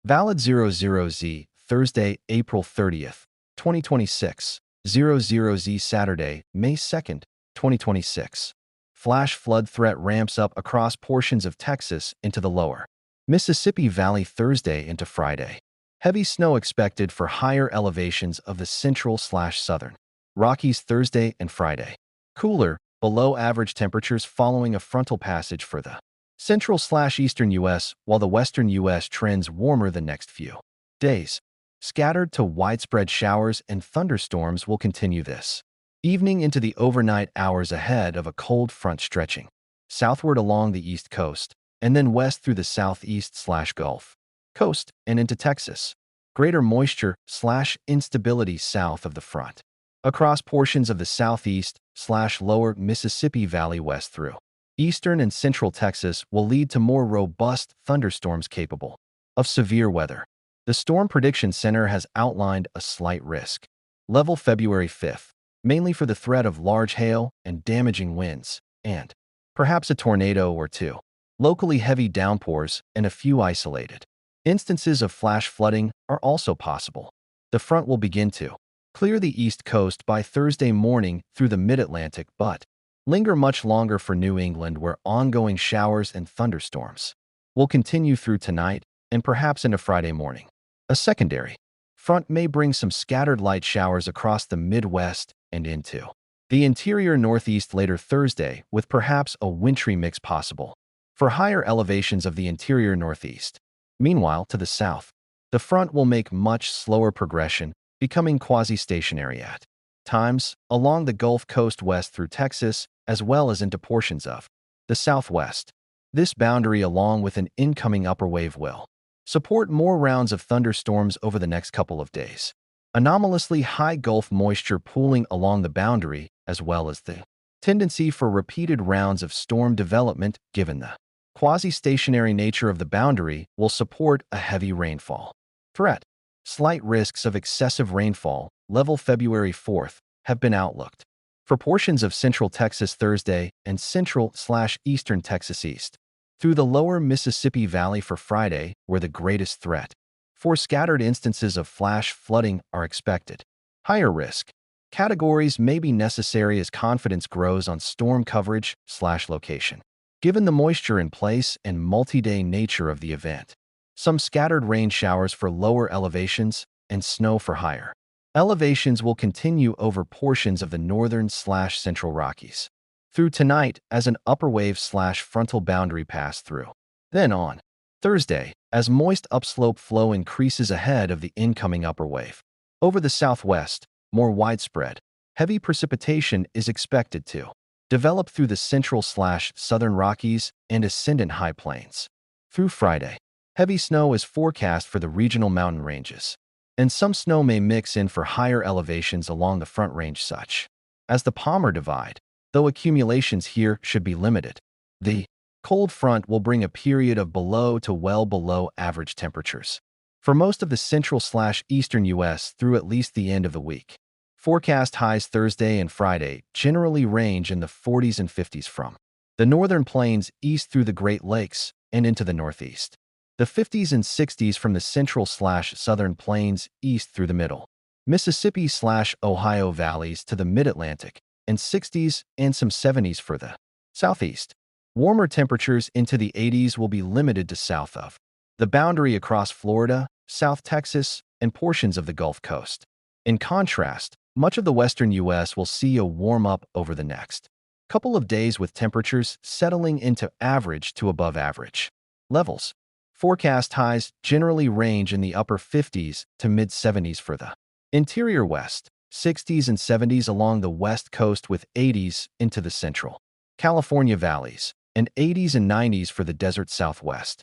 Valid 00Z, Thursday, April 30th, 2026. 00Z Saturday, May 2nd, 2026. Flash flood threat ramps up across portions of Texas into the lower Mississippi Valley Thursday into Friday. Heavy snow expected for higher elevations of the central/southern Rockies Thursday and Friday. Cooler, below average temperatures following a frontal passage for the central/eastern U.S., while the western U.S. trends warmer the next few days. Scattered to widespread showers and thunderstorms will continue this evening into the overnight hours ahead of a cold front stretching southward along the east coast and then west through the southeast/Gulf Coast and into Texas. Greater moisture/instability south of the front across portions of the southeast/lower Mississippi Valley west through eastern and central Texas will lead to more robust thunderstorms capable of severe weather. The Storm Prediction Center has outlined a slight risk level February 5th, mainly for the threat of large hail and damaging winds, and perhaps a tornado or two. Locally heavy downpours and a few isolated instances of flash flooding are also possible. The front will begin to clear the east coast by Thursday morning through the mid-Atlantic, but linger much longer for New England, where ongoing showers and thunderstorms will continue through tonight and perhaps into Friday morning. A secondary front may bring some scattered light showers across the Midwest and into the interior Northeast later Thursday, with perhaps a wintry mix possible for higher elevations of the interior Northeast. Meanwhile, to the south, the front will make much slower progression, becoming quasi-stationary at times along the Gulf Coast west through Texas, as well as into portions of the Southwest. This boundary, along with an incoming upper wave, will support more rounds of thunderstorms over the next couple of days. Anomalously high Gulf moisture pooling along the boundary, as well as the tendency for repeated rounds of storm development given the quasi-stationary nature of the boundary, will support a heavy rainfall threat. Slight risks of excessive rainfall, level February 4th, have been outlooked for portions of central Texas Thursday and central/eastern Texas east through the lower Mississippi Valley for Friday, where the greatest threat for scattered instances of flash flooding are expected. Higher risk categories may be necessary as confidence grows on storm coverage/location. Given the moisture in place and multi-day nature of the event, some scattered rain showers for lower elevations and snow for higher elevations will continue over portions of the northern/central Rockies through tonight as an upper wave/frontal boundary pass through. Then on Thursday, as moist upslope flow increases ahead of the incoming upper wave. Over the southwest, more widespread, heavy precipitation is expected to develop through the central/southern Rockies and ascendant high plains. Through Friday, heavy snow is forecast for the regional mountain ranges, and some snow may mix in for higher elevations along the Front Range, such as the Palmer Divide, though accumulations here should be limited. The cold front will bring a period of below to well below average temperatures for most of the central/eastern U.S. through at least the end of the week. Forecast highs Thursday and Friday generally range in the 40s and 50s from the northern plains east through the Great Lakes and into the Northeast. The 50s and 60s from the central/southern plains east through the middle Mississippi/Ohio valleys to the mid-Atlantic, and 60s and some 70s for the Southeast. Warmer temperatures into the 80s will be limited to south of the boundary across Florida, South Texas, and portions of the Gulf Coast. In contrast, much of the western U.S. will see a warm-up over the next couple of days, with temperatures settling into average to above average levels. Forecast highs generally range in the upper 50s to mid-70s for the interior West, 60s and 70s along the West Coast, with 80s into the central California valleys, and 80s and 90s for the desert Southwest.